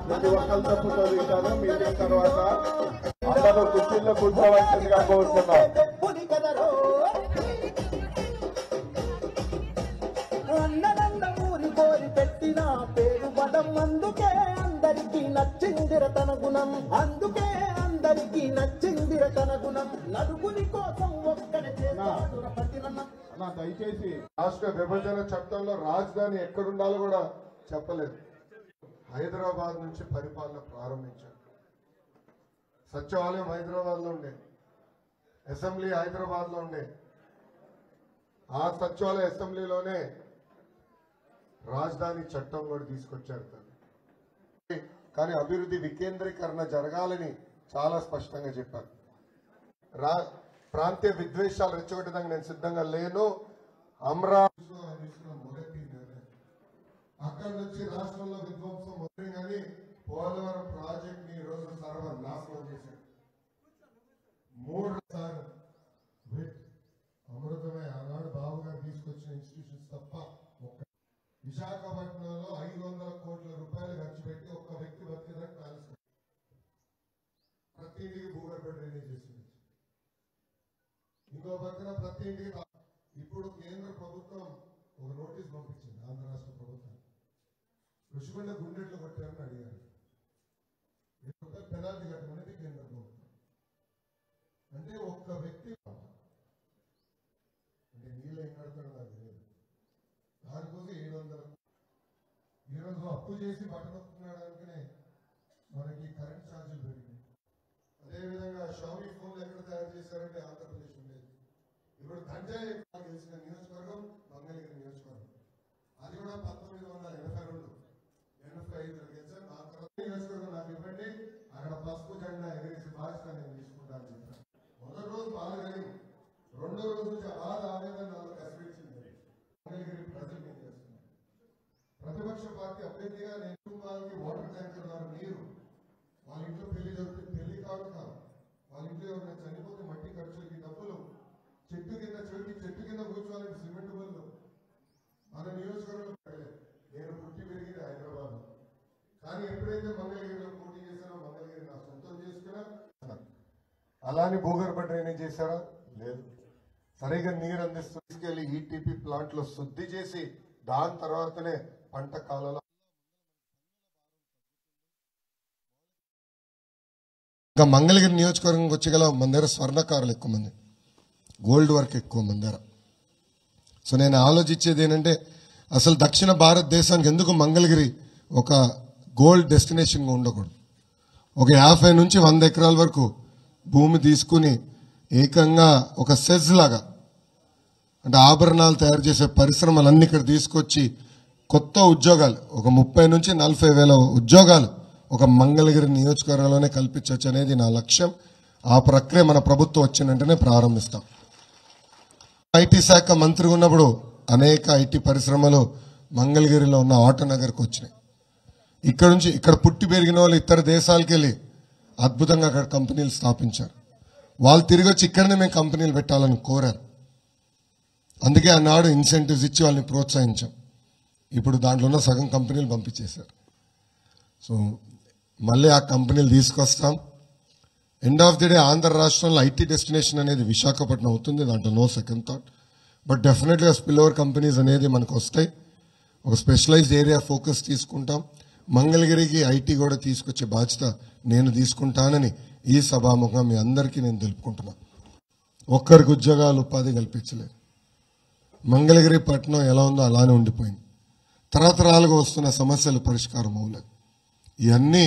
ప్రతి ఒక్కరు తప్పుతో తీశారు. మీడియం తర్వాత అందరూ కుర్చీల్లో కూర్చోవలసిందిగా కోరుతున్నాం. అన్నదండమూరి కోరి పెట్టిన పేరు పదం అందుకే అందరికీ నచ్చిందిర తన గుణం, అందుకే అందరికీ నచ్చిందిర తన గుణం. నలుగురి కోసం ఒక్కడే అలా దయచేసి రాష్ట్ర విభజన చట్టంలో రాజధాని ఎక్కడుండాలో కూడా చెప్పలేదు. హైదరాబాద్ నుంచి పరిపాలన ప్రారంభించారు. సచివాలయం హైదరాబాద్ లో ఉండే, అసెంబ్లీ హైదరాబాద్ లో ఉండే. ఆ సచివాలయ అసెంబ్లీలోనే రాజధాని చట్టం కూడా తీసుకొచ్చారు. కానీ అభివృద్ధి వికేంద్రీకరణ జరగాలని చాలా స్పష్టంగా చెప్పారు. ప్రాంతీయ విద్వేషాలు రెచ్చగొట్టడానికి నేను సిద్ధంగా లేను. అక్కడి నుంచి రాష్ట్రంలో విధ్వంసం మొదలు కానీ పోలవరం ప్రాజెక్ట్ ని ఈరోజు సర్వనాశనం చేశారు. 3 సార్లు అమృతమే ఆనాడు బాబు గారు తీసుకొచ్చిన ఇన్స్టిట్యూషన్స్ తప్ప విశాఖపట్నంలో 500 కోట్ల రూపాయలు ఖర్చు పెట్టి ఒక్క వ్యక్తి బతికేదానికి ప్లాన్స్ ప్రతి ఇంటికి భూగర్భ డ్రైనేజ్ చేసింది. ఇంకో పక్కన ప్రతి ఇంటికి ఇప్పుడు కేంద్ర ప్రభుత్వం ఒక నోటీస్ పంపించింది ఆంధ్ర రాష్ట్ర ప్రభుత్వం. ఋషికొండ గుండెట్లు కొట్టారని అడిగారు. పెనాల్టీ కట్టమనేది కేంద్ర ప్రభుత్వం. అంటే ఒక్క వ్యక్తి అంటే నీళ్ళు ఏం కడతాడో నాకు తెలియదు. దానికోసం 700 ఈరోజు అప్పు చేసి బట్టనొక్కున్నాడు అనుకునే మనకి కరెంట్ ఛార్జీలు పెరిగినాయి. అదేవిధంగా షామీ ఫోన్లు ఎక్కడ తయారు చేశారంటే ఆంధ్రప్రదేశ్ ఉండేది. ఇప్పుడు గంజాయి గెలిచిన నియోజకవర్గం మంగళగిరి నియోజకవర్గం. అది కూడా 1982 85 గెలిచాను. ఆ తర్వాత నియోజకవర్గం నాకు ఇవ్వండి, అక్కడ పసుపు జెండా ఎగిరేసి బాధ్యత నేను తీసుకుంటాను చెప్పాను. మొదటి రోజు బాగా జరిగింది. రెండో రోజు నుంచి బాధ ఆవేదన నాకు కసిపించింది. మంగళగిరి ప్రజలు ఏం చేస్తున్నారు? ప్రతిపక్ష పార్టీ అభ్యర్థిగా నేను కుటుంబానికి వాటర్ ట్యాంకర్ ద్వారా నీరు, వాళ్ళ ఇంట్లో పెళ్లి జరుగుతుంది, పెళ్లి కాదు వాళ్ళ ఇంట్లో ఎవరైనా చనిపోతే మట్టి ఖర్చులకి డబ్బులు, చెట్టు కింద కూర్చోవాలంటే సిమెంట్ బళ్ళు మన నియోజకవర్గంలో పెట్టలేదు. నేను పుట్టి పెరిగింది హైదరాబాద్. కానీ ఎప్పుడైతే మంగళగిరిలో పోటీ చేశానో మంగళగిరి నా సొంతం చేసుకున్నా. అలానే భూగర్భ డ్రైనేజ్ చేశారా? లేదు. సరిగా నీరు అందిస్తూ తీసుకెళ్లి ఈటీపీ ప్లాంట్ లో శుద్ధి చేసి దాని తర్వాతనే పంట కాలంలో ఇంకా మంగళగిరి నియోజకవర్గంకి వచ్చేగల మన దగ్గర స్వర్ణకారులు ఎక్కువ మంది, గోల్డ్ వర్క్ ఎక్కువ మంది దగ్గర. సో నేను ఆలోచించేది ఏంటంటే అసలు దక్షిణ భారతదేశానికి ఎందుకు మంగళగిరి ఒక గోల్డ్ డెస్టినేషన్గా ఉండకూడదు? ఒక 50 నుంచి 100 ఎకరాల వరకు భూమి తీసుకుని ఏకంగా ఒక సెజ్ లాగా, అంటే ఆభరణాలు తయారు చేసే పరిశ్రమలన్నీ ఇక్కడ తీసుకొచ్చి కొత్త ఉద్యోగాలు ఒక 30 నుంచి 40 వేల ఉద్యోగాలు ఒక మంగళగిరి నియోజకవర్గంలోనే కల్పించవచ్చు అనేది నా లక్ష్యం. ఆ ప్రక్రియ మన ప్రభుత్వం వచ్చిన వెంటనే ప్రారంభిస్తాం. ఐటీ శాఖ మంత్రి ఉన్నప్పుడు అనేక ఐటీ పరిశ్రమలు మంగళగిరిలో ఉన్న ఆటోనగర్కి వచ్చినాయి. ఇక్కడ పుట్టి పెరిగిన వాళ్ళు ఇతర దేశాలకు వెళ్ళి అద్భుతంగా అక్కడ కంపెనీలు స్థాపించారు. వాళ్ళు తిరిగి వచ్చి ఇక్కడనే మేము కంపెనీలు పెట్టాలని కోరారు. అందుకే ఆనాడు ఇన్సెంటివ్స్ ఇచ్చి వాళ్ళని ప్రోత్సహించాం. ఇప్పుడు దాంట్లో ఉన్న సగం కంపెనీలు పంపించేశారు. సో మళ్ళీ ఆ కంపెనీలు తీసుకొస్తాం. End of the day Andhra రాష్ట్రంలో ఐటీ డెస్టినేషన్ అనేది విశాఖపట్నం అవుతుంది, దాంట్లో నో సెకండ్ థాట్. బట్ డెఫినెట్గా స్పిల్ ఓవర్ కంపెనీస్ అనేది మనకు వస్తాయి. ఒక స్పెషలైజ్డ్ ఏరియా ఫోకస్ తీసుకుంటాం. మంగళగిరికి ఐటీ కూడా తీసుకొచ్చే బాధ్యత నేను తీసుకుంటానని ఈ సభాముఖంగా మీ అందరికీ నేను తెలుపుకుంటున్నా. ఒక్కరికి ఉద్యోగాలు ఉపాధి కల్పించలేదు. మంగళగిరి పట్టణం ఎలా ఉందో అలానే ఉండిపోయింది. తరతరాలుగా వస్తున్న సమస్యలు పరిష్కారం అవ్వలేదు. ఇవన్నీ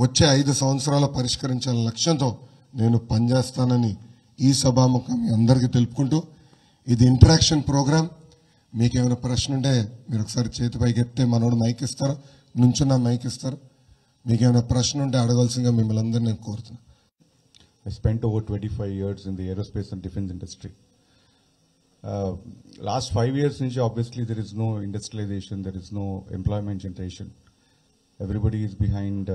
వచ్చే 5 సంవత్సరాల పరిష్కరించాలనే లక్ష్యంతో నేను పనిచేస్తానని ఈ సభాముఖం మీ అందరికీ తెలుపుకుంటూ, ఇది ఇంటరాక్షన్ ప్రోగ్రామ్. మీకేమైనా ప్రశ్న ఉంటే మీరు ఒకసారి చేతి పైకి ఎత్తే మనోడు మైక్ ఇస్తారు, నుంచున్న మైక్ ఇస్తారు. మీకేమైనా ప్రశ్న ఉంటే అడగాల్సిందిగా మిమ్మల్ని అందరినీ నేను కోరుతున్నాను. I spent over 25 years in the aerospace and defense industry. Last 5 years, obviously there is no industrialization, there is no employment generation. Everybody is behind,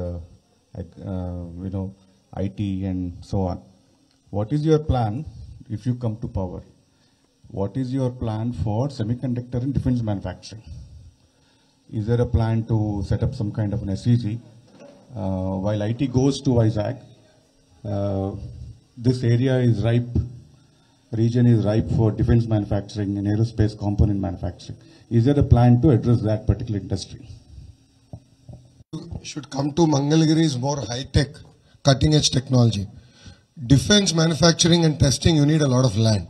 IT and so on. What is your plan if you come to power? What is your plan for semiconductor and defense manufacturing? Is there a plan to set up some kind of an SEZ? While IT goes to Vizag, this area is ripe, region is ripe for defense manufacturing and aerospace component manufacturing. Is there a plan to address that particular industry? Should come to Mangalagiri is more high-tech, cutting-edge technology. Defense manufacturing and testing, you need a lot of land.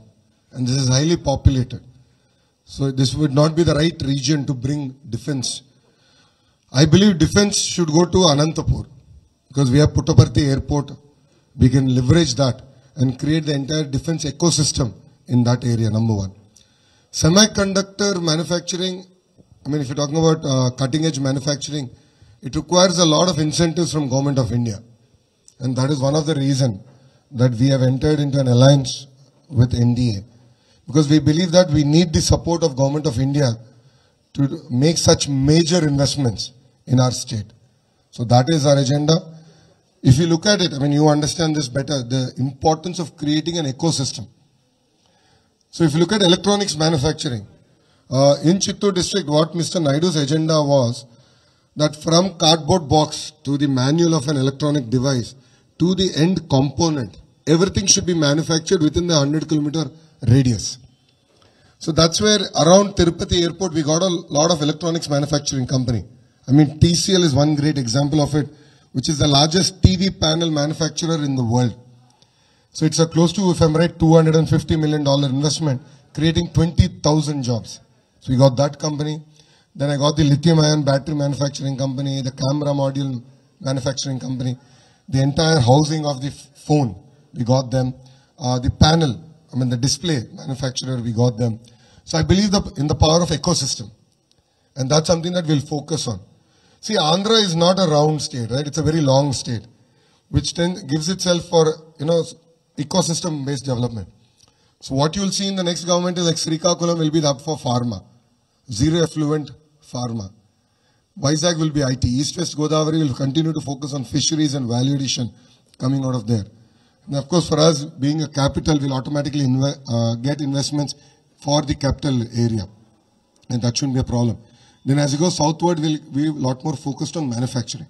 And this is highly populated. So this would not be the right region to bring defense. I believe defense should go to Anantapur because we have Puttaparthi airport. We can leverage that and create the entire defense ecosystem in that area, number one. Semiconductor manufacturing, I mean, if you're talking about cutting edge manufacturing, it requires a lot of incentives from Government of India. And that is one of the reasons that we have entered into an alliance with NDA. Because we believe that we need the support of Government of India to make such major investments in our state. So that is our agenda. If you look at it, I mean, you understand this better, the importance of creating an ecosystem. So if you look at electronics manufacturing, in Chittoor district, what Mr. Naidu's agenda was that from cardboard box to the manual of an electronic device to the end component, everything should be manufactured within the 100-kilometer radius. So that's where around Tirupati airport, we got a lot of electronics manufacturing company. I mean, TCL is one great example of it, which is the largest TV panel manufacturer in the world. So it's a close to, if I'm right, $250 million investment, creating 20,000 jobs. So we got that company. Then I got the lithium-ion battery manufacturing company, the camera module manufacturing company, the entire housing of the phone, we got them. The panel, I mean the display manufacturer, we got them. So I believe in the power of ecosystem. And that's something that we'll focus on. See, Andhra is not a round state, right? It's a very long state, which then gives itself for, ecosystem-based development. So what you'll see in the next government is like Srikakulam will be the hub for pharma, zero effluent pharma. Vizag will be IT. East-West Godavari will continue to focus on fisheries and value addition coming out of there. And of course, for us, being a capital, we'll automatically get investments for the capital area. And that shouldn't be a problem. Then as you go southward, we'll be a lot more focused on manufacturing.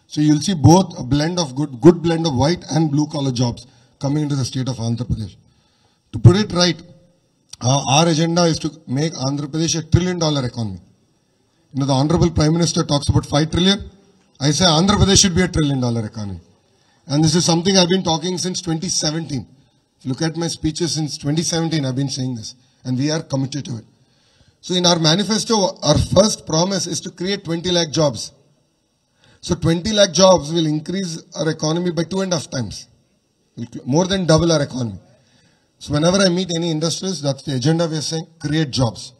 So you'll see both a blend of good blend of white and blue collar jobs coming into the state of Andhra Pradesh. To put it right, our agenda is to make Andhra Pradesh $1 trillion economy. The Honorable Prime Minister talks about 5 trillion. I say Andhra Pradesh should be $1 trillion economy. And this is something I've been talking since 2017. If you look at my speeches since 2017, I've been saying this. And we are committed to it. So in our manifesto, our first promise is to create 20 lakh jobs. So 20 lakh jobs will increase our economy by 2.5 times. More than double our economy. So whenever I meet any industrialists, that's the agenda we are saying, create jobs.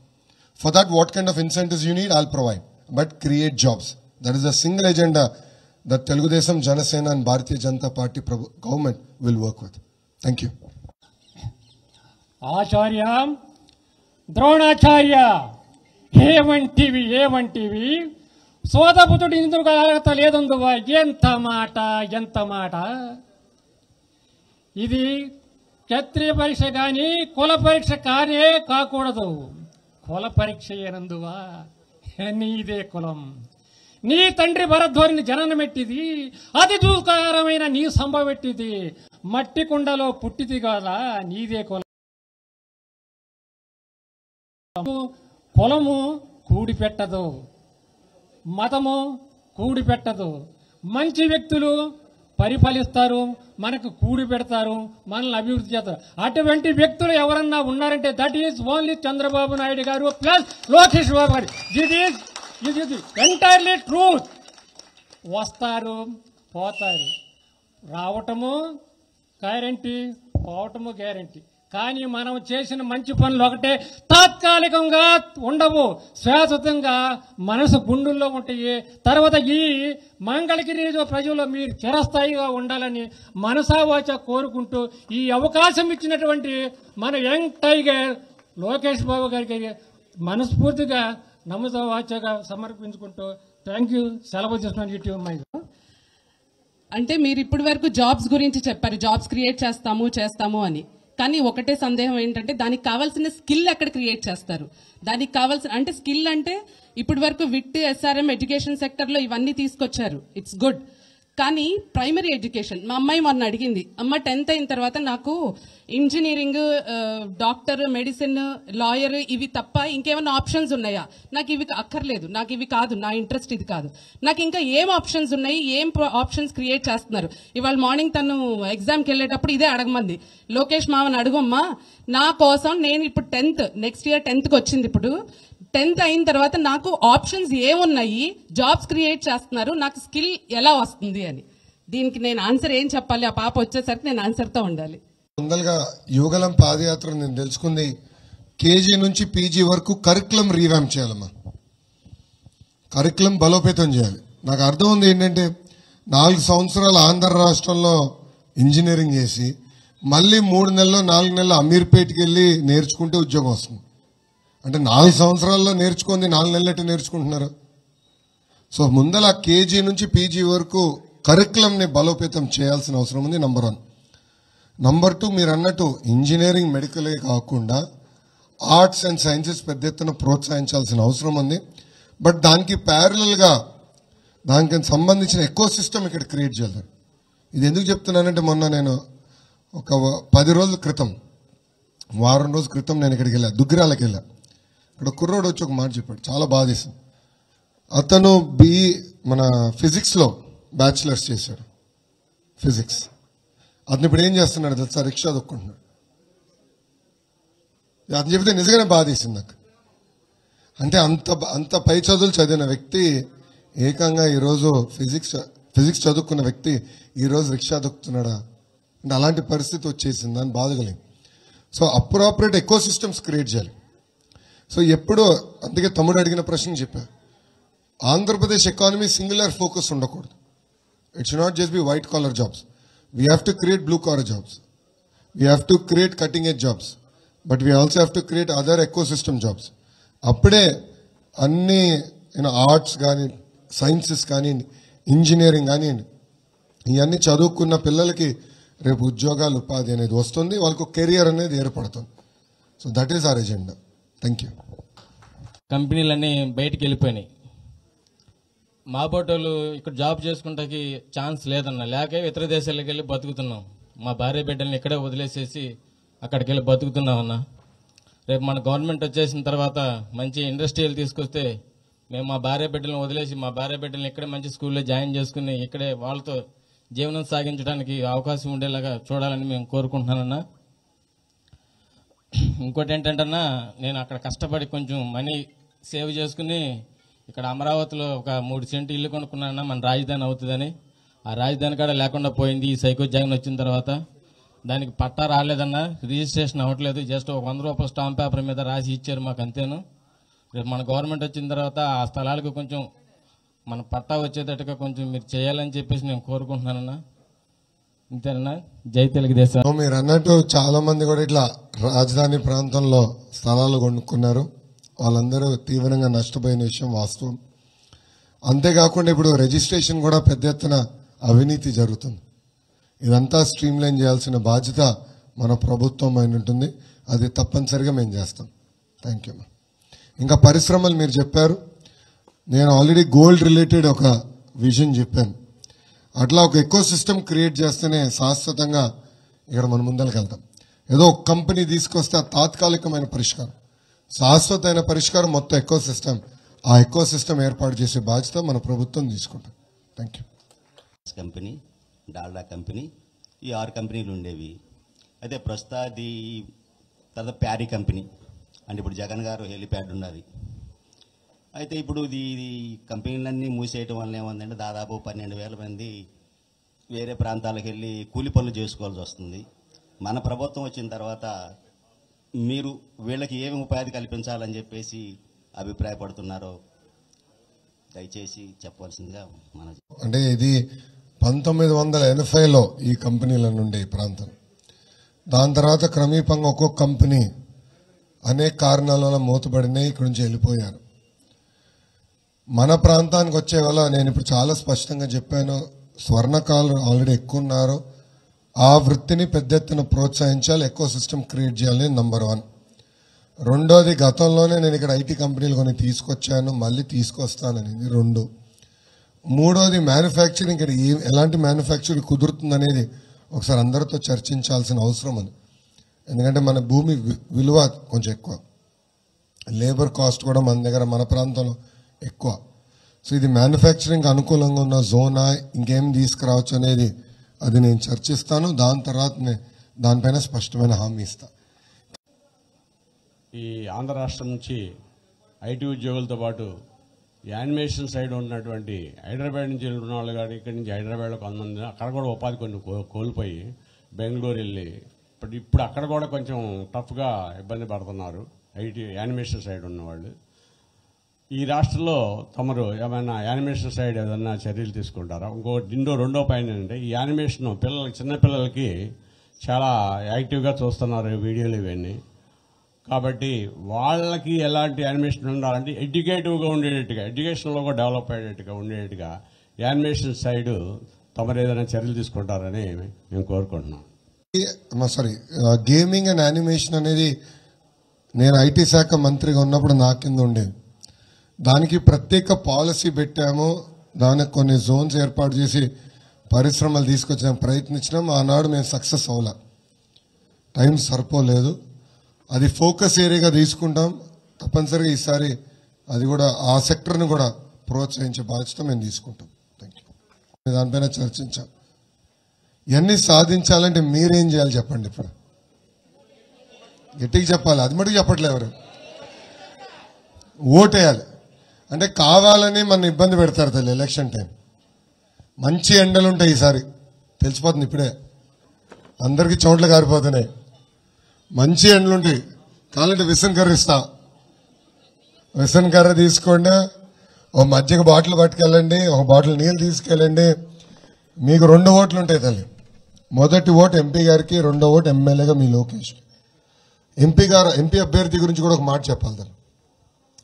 For that, what kind of incentives you need, I'll provide. But create jobs. That is a single agenda that Telugu Desam, Janasena and Bharatiya Janata Party government will work with. Thank you. ఆచార్య ద్రోణాచార్య ఏవంటివి సోదపుతుడు ఇందుకు అర్హత లేదందువా ఎంత మాట ఇది క్షత్రియ పరీక్ష కానీ కుల పరీక్ష కానే కాకూడదు కుల పరీక్ష ఏనందువా నీదే కులం నీ తండ్రి భరద్వారిని జననమెట్టిది అతి దూకారమైన నీ సంభవెట్టిది మట్టి కుండలో పుట్టిది కాదా నీదే కులం కులము కూడిపెట్టదు మతము కూడిపెట్టదు మంచి వ్యక్తులు పరిపాలిస్తారు మనకు కూడి పెడతారు మనల్ని అభివృద్ధి చేస్తారు అటువంటి వ్యక్తులు ఎవరన్నా ఉన్నారంటే that is only Chandrababu Naidu గారు ప్లస్ లోకేష్ బాబు గారు ఇది ఎంటైర్లీ ట్రూత్ వస్తారు పోతారు రావటము గ్యారంటీ పోవటము గ్యారంటీ కానీ మనం చేసిన మంచి పనులు ఒకటే తాత్కాలికంగా ఉండవు శాశ్వతంగా మనసు గుండెల్లో ఉంటాయి తర్వాత ఈ మంగళగిరి ప్రజల్లో మీరు చిరస్థాయిగా ఉండాలని మనసావాచ కోరుకుంటూ ఈ అవకాశం ఇచ్చినటువంటి మన యంగ్ టైగర్ లోకేష్ బాబు గారికి మనస్ఫూర్తిగా నమసవాచగా సమర్పించుకుంటూ థ్యాంక్ యూ సెలవు చేస్తున్నాను యూట్యూబ్ మై అంటే మీరు ఇప్పటి వరకు జాబ్స్ గురించి చెప్పారు, జాబ్స్ క్రియేట్ చేస్తాము అని. కానీ ఒకటే సందేహం ఏంటంటే దానికి కావాల్సిన స్కిల్ ఎక్కడ క్రియేట్ చేస్తారు? దానికి కావాల్సిన అంటే స్కిల్ అంటే ఇప్పటి వరకు విట్, SRM, ఎడ్యుకేషన్ సెక్టర్లో ఇవన్నీ తీసుకొచ్చారు, ఇట్స్ గుడ్. కానీ ప్రైమరీ ఎడ్యుకేషన్, మా అమ్మాయి మొన్న అడిగింది, అమ్మ 10th అయిన తర్వాత నాకు ఇంజనీరింగ్, డాక్టర్, మెడిసిన్, లాయర్ ఇవి తప్ప ఇంకేమైనా ఆప్షన్స్ ఉన్నాయా? నాకు ఇవి అక్కర్లేదు, నాకు ఇవి కాదు, నా ఇంట్రెస్ట్ ఇది కాదు, నాకు ఇంకా ఏం ఆప్షన్స్ ఉన్నాయి, ఏం ఆప్షన్స్ క్రియేట్ చేస్తున్నారు? ఇవాళ మార్నింగ్ తను ఎగ్జామ్కి వెళ్ళేటప్పుడు ఇదే అడగమంది, లోకేష్ మామని అడుగమ్మా నా కోసం, నేను ఇప్పుడు 10th, నెక్స్ట్ ఇయర్ 10th వచ్చింది, ఇప్పుడు 10th అయిన తర్వాత నాకు ఆప్షన్స్ ఏమున్నాయి, జాబ్స్ క్రియేట్ చేస్తున్నారు, నాకు స్కిల్ ఎలా వస్తుంది అని. దీనికి నేను ఆన్సర్ ఏం చెప్పాలి? ఆ పాప వచ్చేసరికి నేను ఆన్సర్తో ఉండాలి. ముందలుగా యువగలం పాదయాత్ర నేను తెలుసుకుంది కేజీ నుంచి పీజీ వరకు కరికులం రీవ్యామ్ చేయాలమ్మా, కరికులం బలోపేతం చేయాలి. నాకు అర్థం ఉంది ఏంటంటే 4 సంవత్సరాలు ఆంధ్ర రాష్ట్రంలో ఇంజనీరింగ్ చేసి మళ్ళీ 3 నెలలు 4 నెలలు అమీర్పేట్కి వెళ్ళి నేర్చుకుంటే ఉద్యోగం వస్తుంది. అంటే 4 సంవత్సరాల్లో నేర్చుకుంది 4 నెలలట్టు నేర్చుకుంటున్నారు. సో ముందల కేజీ నుంచి పీజీ వరకు కరికులంని బలోపేతం చేయాల్సిన అవసరం ఉంది, నంబర్ 1. నంబర్ 2, మీరు అన్నట్టు ఇంజనీరింగ్, మెడికలే కాకుండా ఆర్ట్స్ అండ్ సైన్సెస్ పెద్ద ఎత్తున ప్రోత్సహించాల్సిన అవసరం ఉంది. బట్ దానికి ప్యారలల్గా దానికి సంబంధించిన ఎకో సిస్టమ్ ఇక్కడ క్రియేట్ చేయాలి. ఇది ఎందుకు చెప్తున్నానంటే మొన్న నేను ఒక 10 రోజుల క్రితం, వారం రోజుల క్రితం నేను ఇక్కడికి వెళ్ళా, దుగ్గిరాలకి వెళ్ళా. ఇక్కడ కుర్రోడు వచ్చి ఒక మాట చెప్పాడు, చాలా బాధ వేసింది. అతను మన ఫిజిక్స్లో బ్యాచిలర్స్ చేశాడు, ఫిజిక్స్. అతను ఇప్పుడు ఏం చేస్తున్నాడు తెలుసా? రిక్షా దొక్కుంటున్నాడు. అతను చెప్తే నిజంగానే బాధ వేసింది నాకు. అంటే అంత పై చదువులు చదివిన వ్యక్తి ఏకంగా ఈరోజు ఫిజిక్స్ చదువుకున్న వ్యక్తి ఈరోజు రిక్షా దొక్కుతున్నాడా అంటే అలాంటి పరిస్థితి వచ్చేసింది అని బాధ కలిగింది. So appropriate echo systems create చేయాలి. సో ఎప్పుడు అందుకే తమ్ముడు అడిగిన ప్రశ్న చెప్పా, ఆంధ్రప్రదేశ్ ఎకానమీ సింగులర్ ఫోకస్ ఉండకూడదు. It should not just be white collar jobs. We have to create blue collar jobs, we have to create cutting edge jobs, but we also have to create other eco system jobs. అప్పుడే అన్ని arts కానీ, sciences కానీ, engineering కానీ ఇవన్నీ చదువుకున్న పిల్లలకి రేపు ఉద్యోగాలు, ఉపాధి అనేది వస్తుంది, వాళ్ళకు కెరియర్ అనేది ఏర్పడుతుంది. So that is our agenda. Thank you. కంపెనీలన్నీ బయటికి వెళ్ళిపోయినాయి. మా బోటోళ్ళు ఇక్కడ జాబ్ చేసుకుంటాకి ఛాన్స్ లేదన్న, లేక ఇతర దేశాలకు వెళ్ళి బతుకుతున్నాం. మా భార్య బిడ్డల్ని ఇక్కడే వదిలేసేసి అక్కడికి వెళ్ళి బతుకుతున్నామన్నా. రేపు మన గవర్నమెంట్ వచ్చేసిన తర్వాత మంచి ఇండస్ట్రియల్ తీసుకొస్తే మేము మా భార్య బిడ్డలను వదిలేసి మా భార్య బిడ్డలను ఇక్కడే మంచి స్కూల్లో జాయిన్ చేసుకుని ఇక్కడే వాళ్ళతో జీవనం సాగించడానికి అవకాశం ఉండేలాగా చూడాలని మేము కోరుకుంటున్నానన్నా. ఇంకోటి ఏంటంటన్నా, నేను అక్కడ కష్టపడి కొంచెం మనీ సేవ్ చేసుకుని ఇక్కడ అమరావతిలో ఒక 3 సెంటు ఇల్లు కొనుక్కున్నానన్నా, మన రాజధాని అవుతుందని. ఆ రాజధాని కాడ లేకుండా పోయింది ఈ సైకో జగన్ వచ్చిన తర్వాత. దానికి పట్టా రాలేదన్నా, రిజిస్ట్రేషన్ అవ్వట్లేదు, జస్ట్ ఒక 100 రూపాయల స్టాంప్ పేపర్ మీద రాసి ఇచ్చారు మాకు, అంతేను. రేపు మన గవర్నమెంట్ వచ్చిన తర్వాత ఆ స్థలాలకు కొంచెం మన పట్టా వచ్చేటట్టుగా కొంచెం మీరు చేయాలని చెప్పేసి నేను కోరుకుంటున్నానన్నా. ఇంతేనన్నా. జై తెలుగుదేశం. మీరు అన్నట్టు చాలా మంది కూడా ఇట్లా రాజధాని ప్రాంతంలో స్థలాలు కొనుక్కున్నారు, వాళ్ళందరూ తీవ్రంగా నష్టపోయిన విషయం వాస్తవం. అంతేకాకుండా ఇప్పుడు రిజిస్ట్రేషన్ కూడా పెద్ద ఎత్తున అవినీతి జరుగుతుంది. ఇదంతా స్ట్రీమ్ లైన్ చేయాల్సిన బాధ్యత మన ప్రభుత్వం అయిన ఉంటుంది, అది తప్పనిసరిగా మేము చేస్తాం. Thank you. ఇంకా పరిశ్రమలు మీరు చెప్పారు, నేను ఆల్రెడీ గోల్డ్ రిలేటెడ్ ఒక విజన్ చెప్పాను. అట్లా ఒక ఎకో సిస్టమ్ క్రియేట్ చేస్తేనే శాశ్వతంగా ఇక్కడ మన ముందరికి వెళ్తాం. ఏదో ఒక కంపెనీ తీసుకొస్తే తాత్కాలికమైన పరిష్కారం, శాశ్వతమైన పరిష్కారం మొత్తం ఎకో సిస్టమ్. ఆ ఎకో సిస్టమ్ ఏర్పాటు చేసే బాధ్యత మన ప్రభుత్వం తీసుకుంటాం. Thank you. Company, Dalda company, ఈ 6 కంపెనీలు ఉండేవి. అయితే ప్రస్తుతాది తర్వాత ప్యారీ కంపెనీ అంటే ఇప్పుడు జగన్ గారు హెలిప్యాడ్ ఉన్నది. అయితే ఇప్పుడు ఈ కంపెనీలన్నీ మూసేయటం వల్ల ఏమందంటే దాదాపు 12,000 మంది వేరే ప్రాంతాలకు వెళ్ళి కూలి పనులు చేసుకోవాల్సి వస్తుంది. మన ప్రభుత్వం వచ్చిన తర్వాత మీరు వీళ్ళకి ఏమి ఉపాధి కల్పించాలని చెప్పేసి అభిప్రాయపడుతున్నారో దయచేసి చెప్పవలసిందిగా మన. అంటే ఇది 1980లో ఈ కంపెనీల నుండి ఈ ప్రాంతం, దాని తర్వాత క్రమీపంగా ఒక్కొక్క కంపెనీ అనేక కారణాల వల్ల మూతపడినాయి, ఇక్కడి నుంచి వెళ్ళిపోయారు. మన ప్రాంతానికి వచ్చే వల్ల నేను ఇప్పుడు చాలా స్పష్టంగా చెప్పాను, స్వర్ణకారులు ఆల్రెడీ ఎక్కువ ఉన్నారు. ఆ వృత్తిని పెద్ద ఎత్తున ప్రోత్సహించాలి, ఎకో సిస్టమ్ క్రియేట్ చేయాలని నంబర్ 1. రెండోది, గతంలోనే నేను ఇక్కడ ఐటీ కంపెనీలు కొన్ని తీసుకొచ్చాను, మళ్ళీ తీసుకొస్తాననేది 2. మూడోది, మ్యానుఫ్యాక్చరింగ్ ఇక్కడ ఎలాంటి మ్యానుఫ్యాక్చరింగ్ కుదురుతుందనేది ఒకసారి అందరితో చర్చించాల్సిన అవసరం ఉంది. ఎందుకంటే మన భూమి విలువ కొంచెం ఎక్కువ, లేబర్ కాస్ట్ కూడా మన దగ్గర మన ప్రాంతంలో ఎక్కువ. సో ఇది మ్యానుఫ్యాక్చరింగ్ అనుకూలంగా ఉన్న జోనా, ఇంకేం తీసుకురావచ్చు అనేది అది నేను చర్చిస్తాను. దాని తర్వాత దానిపైన స్పష్టమైన హామీ ఇస్తాను. ఈ ఆంధ్ర రాష్ట్రం నుంచి ఐటీ ఉద్యోగులతో పాటు యానిమేషన్ సైడ్ ఉన్నటువంటి హైదరాబాద్ నుంచి ఉన్న వాళ్ళు కానీ ఇక్కడి నుంచి హైదరాబాద్లో కొంతమంది అక్కడ కూడా ఉపాధి కొన్ని కోల్పోయి బెంగళూరు వెళ్ళి ఇప్పుడు అక్కడ కూడా కొంచెం టఫ్గా ఇబ్బంది పడుతున్నారు ఐటీ యానిమేషన్ సైడ్ ఉన్నవాళ్ళు. ఈ రాష్ట్రంలో తమరు ఏమైనా యానిమేషన్ సైడ్ ఏదైనా చర్యలు తీసుకుంటారా? రెండో పైన ఏంటంటే ఈ యానిమేషన్ చిన్నపిల్లలకి చాలా యాక్టివ్గా చూస్తున్నారు వీడియోలు ఇవన్నీ. కాబట్టి వాళ్ళకి ఎలాంటి యానిమేషన్ ఉండాలంటే ఎడ్యుకేటివ్గా ఉండేటట్టుగా, ఎడ్యుకేషన్లో కూడా డెవలప్ అయ్యేటట్టుగా ఉండేట్టుగా యానిమేషన్ సైడ్ తమరు ఏదైనా చర్యలు తీసుకుంటారని మేము కోరుకుంటున్నాం. సారీ, గేమింగ్ అండ్ యానిమేషన్ అనేది నేను ఐటీ శాఖ మంత్రిగా ఉన్నప్పుడు నా కింద ఉండేది. దానికి ప్రత్యేక పాలసీ పెట్టాము, దానికి కొన్ని జోన్స్ ఏర్పాటు చేసి పరిశ్రమలు తీసుకొచ్చే ప్రయత్నించినాం. ఆనాడు మేము సక్సెస్ అవ్వలే, టైం సరిపోలేదు. అది ఫోకస్ ఏరియాగా తీసుకుంటాం. తప్పనిసరిగా ఈసారి అది కూడా ఆ సెక్టర్ని కూడా ప్రోత్సహించే బాధ్యత మేము తీసుకుంటాం. Thank you. దానిపైన చర్చించాం. ఇవన్నీ సాధించాలంటే మీరేం చేయాలి చెప్పండి? ఇప్పుడు గట్టిగా చెప్పాలి, అది మటుకు చెప్పట్లే ఎవరు. ఓటేయాలి. అంటే కావాలని మన ఇబ్బంది పెడతారు తల్లి. ఎలక్షన్ టైం మంచి ఎండలు ఉంటాయి, ఈసారి తెలిసిపోతుంది ఇప్పుడే, అందరికీ చోట్ల కారిపోతున్నాయి. మంచి ఎండలుంటాయి. కావాలంటే విసన్ కర్ర ఇస్తా, విసన్ కర్ర తీసుకోండి, ఒక మజ్జిగ బాటిల్ పట్టుకెళ్ళండి, ఒక బాటిల్ నీళ్ళు తీసుకెళ్ళండి. మీకు 2 ఓట్లు ఉంటాయి తల్లి. మొదటి ఓటు ఎంపీ గారికి, రెండో ఓటు ఎమ్మెల్యేగా మీ లోకేష్. ఎంపీ అభ్యర్థి గురించి కూడా ఒక మాట చెప్పాలి తల్లి.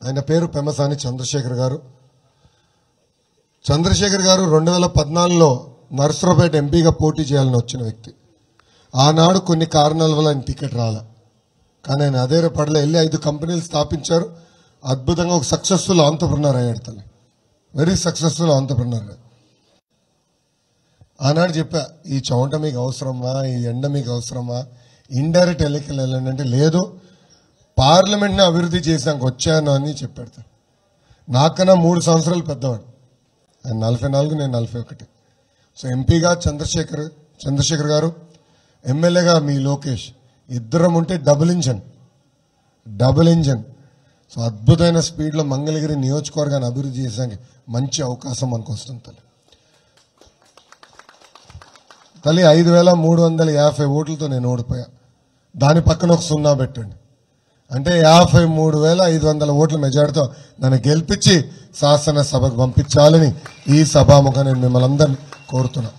ఆయన పేరు పెమ్మసాని చంద్రశేఖర్ గారు. చంద్రశేఖర్ గారు 2014లో నర్సరావుపేట ఎంపీగా పోటీ చేయాలని వచ్చిన వ్యక్తి. ఆనాడు కొన్ని కారణాల వల్ల ఆయన టికెట్ రాలే, కానీ ఆయన అదే పడలే, వెళ్ళి 5 కంపెనీలు స్థాపించారు. అద్భుతంగా ఒక సక్సెస్ఫుల్ ఆంటర్ప్రినర్ అయ్యాడు తల్లి, వెరీ సక్సెస్ఫుల్ ఆంటర్ప్రినర్. ఆనాడు చెప్పా, ఈ చౌంట మీకు అవసరమా, ఈ ఎండ మీకు అవసరమా, ఇండైరెక్ట్ ఎన్నికలు వెళ్ళండి అంటే లేదు, పార్లమెంట్ని అభివృద్ధి చేసాక వచ్చాను అని చెప్పాడు. నాకన్నా 3 సంవత్సరాలు పెద్దవాడు. ఆయన 44, నేను 41. సో ఎంపీగా చంద్రశేఖర్ గారు, ఎమ్మెల్యేగా మీ లోకేష్, ఇద్దరం ఉంటే డబుల్ ఇంజన్. సో అద్భుతమైన స్పీడ్లో మంగళగిరి నియోజకవర్గాన్ని అభివృద్ధి చేసాక మంచి అవకాశం మనకు వస్తుంది తల్లి. 5,350 ఓట్లతో నేను ఓడిపోయా. దాని పక్కన ఒక 0 పెట్టండి, అంటే 53,500 ఓట్ల మెజార్టీతో నన్ను గెలిపించి శాసనసభకు పంపించాలని ఈ సభాముఖంగా నేను మిమ్మల్ని అందరినీ కోరుతున్నా.